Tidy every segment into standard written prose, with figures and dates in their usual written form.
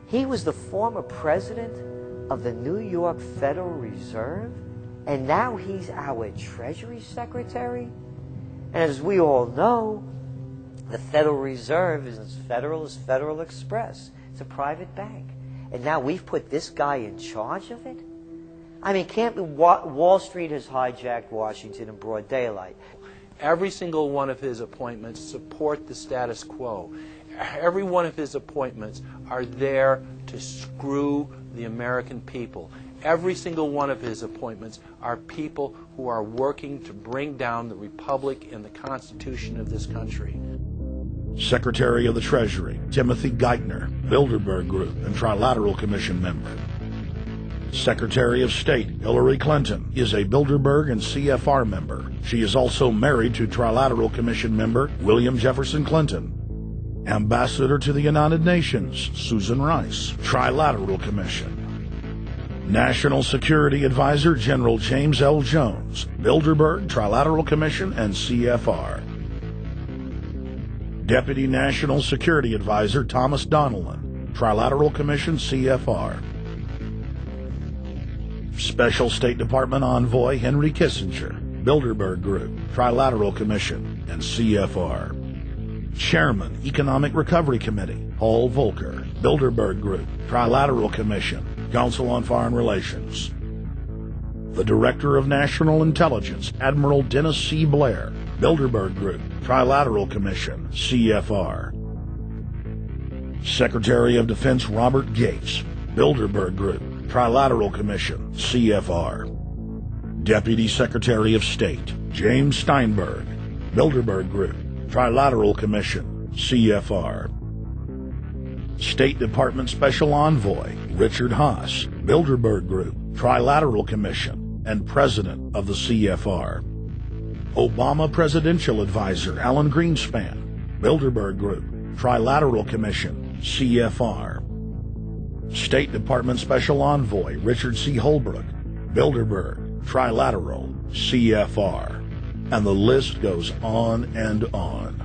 He was the former president of the New York Federal Reserve, and now he's our Treasury Secretary. And as we all know, the Federal Reserve is as federal as Federal Express. It's a private bank. And now we've put this guy in charge of it? I mean, Wall Street has hijacked Washington in broad daylight. Every single one of his appointments support the status quo. Every one of his appointments are there to screw the American people. Every single one of his appointments are people who are working to bring down the Republic and the Constitution of this country. Secretary of the Treasury, Timothy Geithner, Bilderberg Group and Trilateral Commission member. Secretary of State, Hillary Clinton, is a Bilderberg and CFR member. She is also married to Trilateral Commission member William Jefferson Clinton. Ambassador to the United Nations, Susan Rice, Trilateral Commission. National Security Advisor General James L. Jones, Bilderberg, Trilateral Commission, and CFR. Deputy National Security Advisor Thomas Donilon, Trilateral Commission, CFR. Special State Department Envoy Henry Kissinger, Bilderberg Group, Trilateral Commission, and CFR. Chairman, Economic Recovery Committee, Paul Volcker, Bilderberg Group, Trilateral Commission, Council on Foreign Relations. The Director of National Intelligence, Admiral Dennis C. Blair, Bilderberg Group, Trilateral Commission, CFR. Secretary of Defense Robert Gates, Bilderberg Group, Trilateral Commission, CFR. Deputy Secretary of State James Steinberg, Bilderberg Group, Trilateral Commission, CFR. State Department Special Envoy Richard Haass, Bilderberg Group, Trilateral Commission, and President of the CFR. Obama Presidential Advisor Alan Greenspan, Bilderberg Group, Trilateral Commission, CFR. State Department Special Envoy Richard C. Holbrooke, Bilderberg, Trilateral, CFR. And the list goes on and on.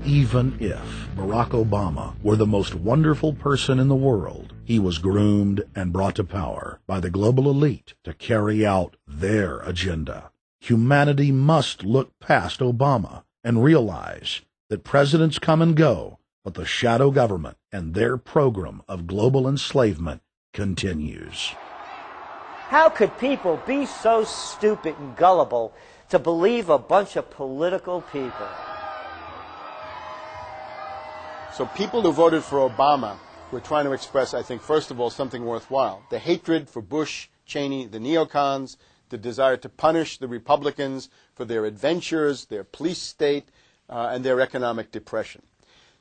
Even if Barack Obama were the most wonderful person in the world, he was groomed and brought to power by the global elite to carry out their agenda. Humanity must look past Obama and realize that presidents come and go, but the shadow government and their program of global enslavement continues. How could people be so stupid and gullible to believe a bunch of political people? So people who voted for Obama were trying to express, I think, first of all, something worthwhile. The hatred for Bush, Cheney, the neocons, the desire to punish the Republicans for their adventures, their police state, and their economic depression.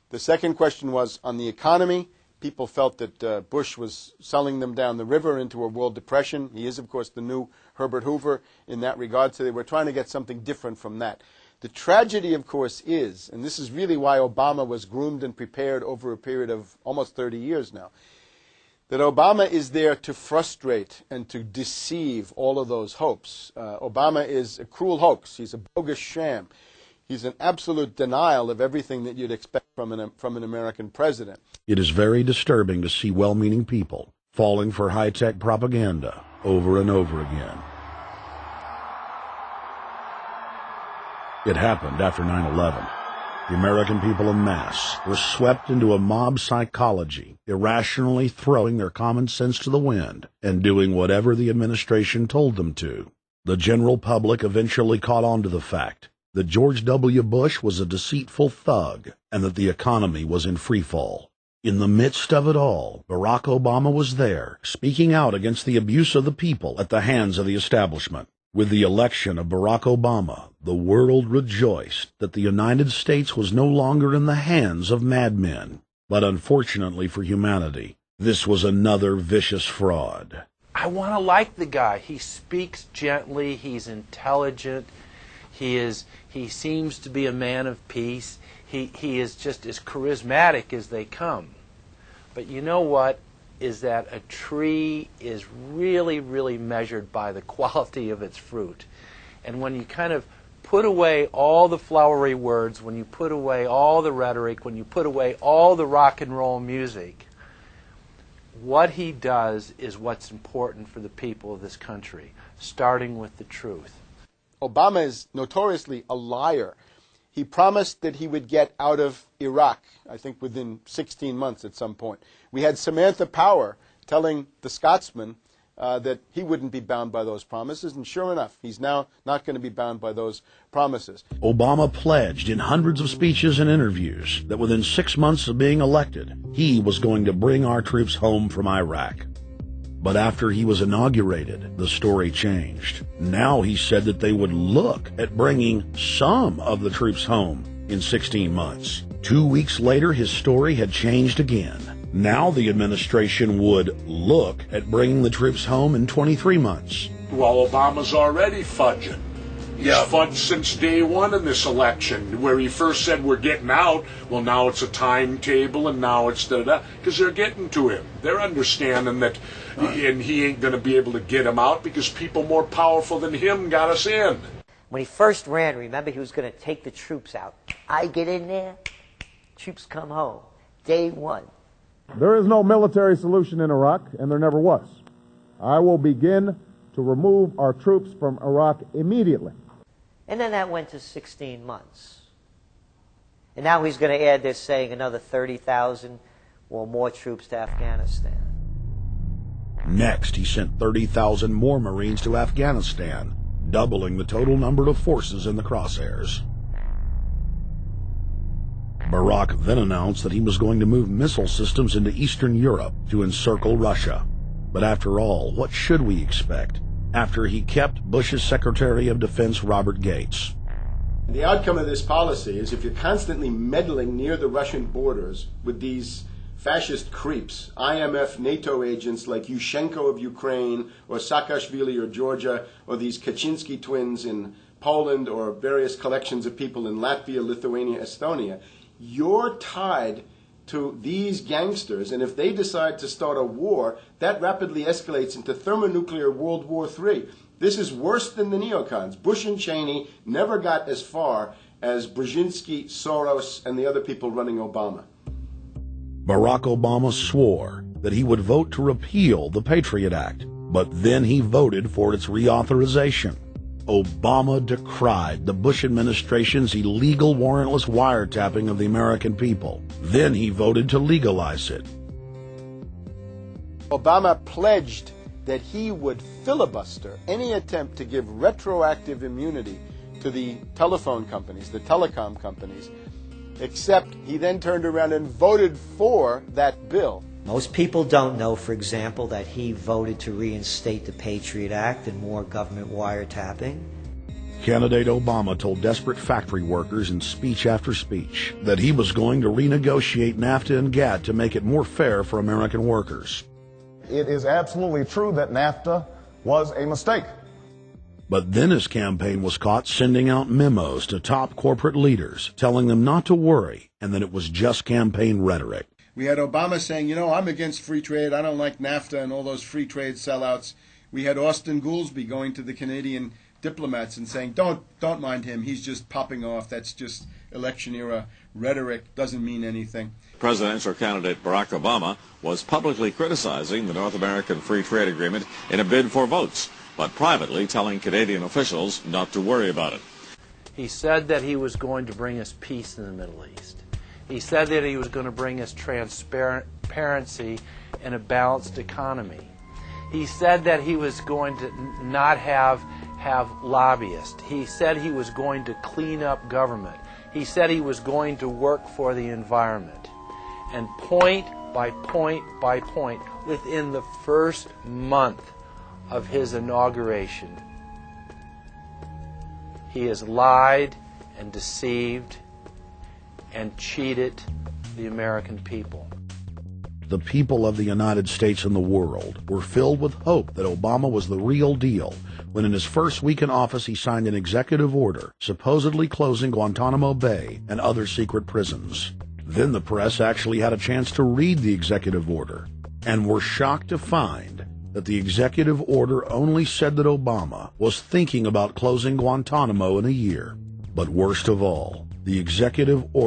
The second question was on the economy. People felt that Bush was selling them down the river into a world depression. He is, of course, the new Herbert Hoover in that regard, so they were trying to get something different from that. The tragedy, of course, is, and this is really why Obama was groomed and prepared over a period of almost 30 years now, that Obama is there to frustrate and to deceive all of those hopes. Obama is a cruel hoax. He's a bogus sham. He's an absolute denial of everything that you'd expect from an American president. It is very disturbing to see well-meaning people falling for high-tech propaganda over and over again. It happened after 9/11. The American people en masse were swept into a mob psychology, irrationally throwing their common sense to the wind and doing whatever the administration told them to. The general public eventually caught on to the fact that George W. Bush was a deceitful thug and that the economy was in freefall. In the midst of it all, Barack Obama was there, speaking out against the abuse of the people at the hands of the establishment. With the election of Barack Obama, the world rejoiced that the United States was no longer in the hands of madmen. But unfortunately for humanity, this was another vicious fraud. I want to like the guy. He speaks gently. He's intelligent. He seems to be a man of peace. He is just as charismatic as they come. But you know what? Is that a tree is really, really measured by the quality of its fruit. And when you kind of put away all the flowery words, when you put away all the rhetoric, when you put away all the rock and roll music, what he does is what's important for the people of this country, starting with the truth. Obama is notoriously a liar. He promised that he would get out of Iraq, I think within 16 months at some point. We had Samantha Power telling the Scotsman that he wouldn't be bound by those promises, and sure enough, he's now not going to be bound by those promises. Obama pledged in hundreds of speeches and interviews that within 6 months of being elected, he was going to bring our troops home from Iraq. But after he was inaugurated, the story changed. Now he said that they would look at bringing some of the troops home in 16 months. 2 weeks later, his story had changed again. Now the administration would look at bringing the troops home in 23 months. Well, Obama's already fudging. He's fudged since day one in this election, where he first said we're getting out. Well, now it's a timetable, and now it's da-da-da, because they're getting to him. They're understanding that, and he ain't going to be able to get him out because people more powerful than him got us in. When he first ran, remember, he was going to take the troops out. I get in there, troops come home. Day one. There is no military solution in Iraq, and there never was. I will begin to remove our troops from Iraq immediately. And then that went to 16 months. And now he's going to add, they're saying, another 30,000 or more troops to Afghanistan. Next, he sent 30,000 more Marines to Afghanistan, doubling the total number of forces in the crosshairs. Barack then announced that he was going to move missile systems into Eastern Europe to encircle Russia. But after all, what should we expect after he kept Bush's Secretary of Defense, Robert Gates? The outcome of this policy is if you're constantly meddling near the Russian borders with these fascist creeps, IMF, NATO agents like Yushchenko of Ukraine or Saakashvili or Georgia, or these Kaczynski twins in Poland, or various collections of people in Latvia, Lithuania, Estonia, you're tied to these gangsters, and if they decide to start a war, that rapidly escalates into thermonuclear World War III. This is worse than the neocons. Bush and Cheney never got as far as Brzezinski, Soros, and the other people running Obama. Barack Obama swore that he would vote to repeal the Patriot Act, but then he voted for its reauthorization. Obama decried the Bush administration's illegal warrantless wiretapping of the American people. Then he voted to legalize it. Obama pledged that he would filibuster any attempt to give retroactive immunity to the telephone companies, the telecom companies, except he then turned around and voted for that bill. Most people don't know, for example, that he voted to reinstate the Patriot Act and more government wiretapping. Candidate Obama told desperate factory workers in speech after speech that he was going to renegotiate NAFTA and GATT to make it more fair for American workers. It is absolutely true that NAFTA was a mistake. But then his campaign was caught sending out memos to top corporate leaders, telling them not to worry and that it was just campaign rhetoric. We had Obama saying, you know, I'm against free trade. I don't like NAFTA and all those free trade sellouts. We had Austin Goolsbee going to the Canadian diplomats and saying, don't mind him. He's just popping off. That's just election era rhetoric. Doesn't mean anything. Presidential candidate Barack Obama was publicly criticizing the North American Free Trade Agreement in a bid for votes, but privately telling Canadian officials not to worry about it. He said that he was going to bring us peace in the Middle East. He said that he was going to bring us transparency and a balanced economy. He said that he was going to not have lobbyists. He said he was going to clean up government. He said he was going to work for the environment. And point by point by point, within the first month of his inauguration, he has lied and deceived and cheated the American people. The people of the United States and the world were filled with hope that Obama was the real deal when in his first week in office he signed an executive order supposedly closing Guantanamo Bay and other secret prisons. Then the press actually had a chance to read the executive order and were shocked to find that the executive order only said that Obama was thinking about closing Guantanamo in a year. But worst of all, the executive order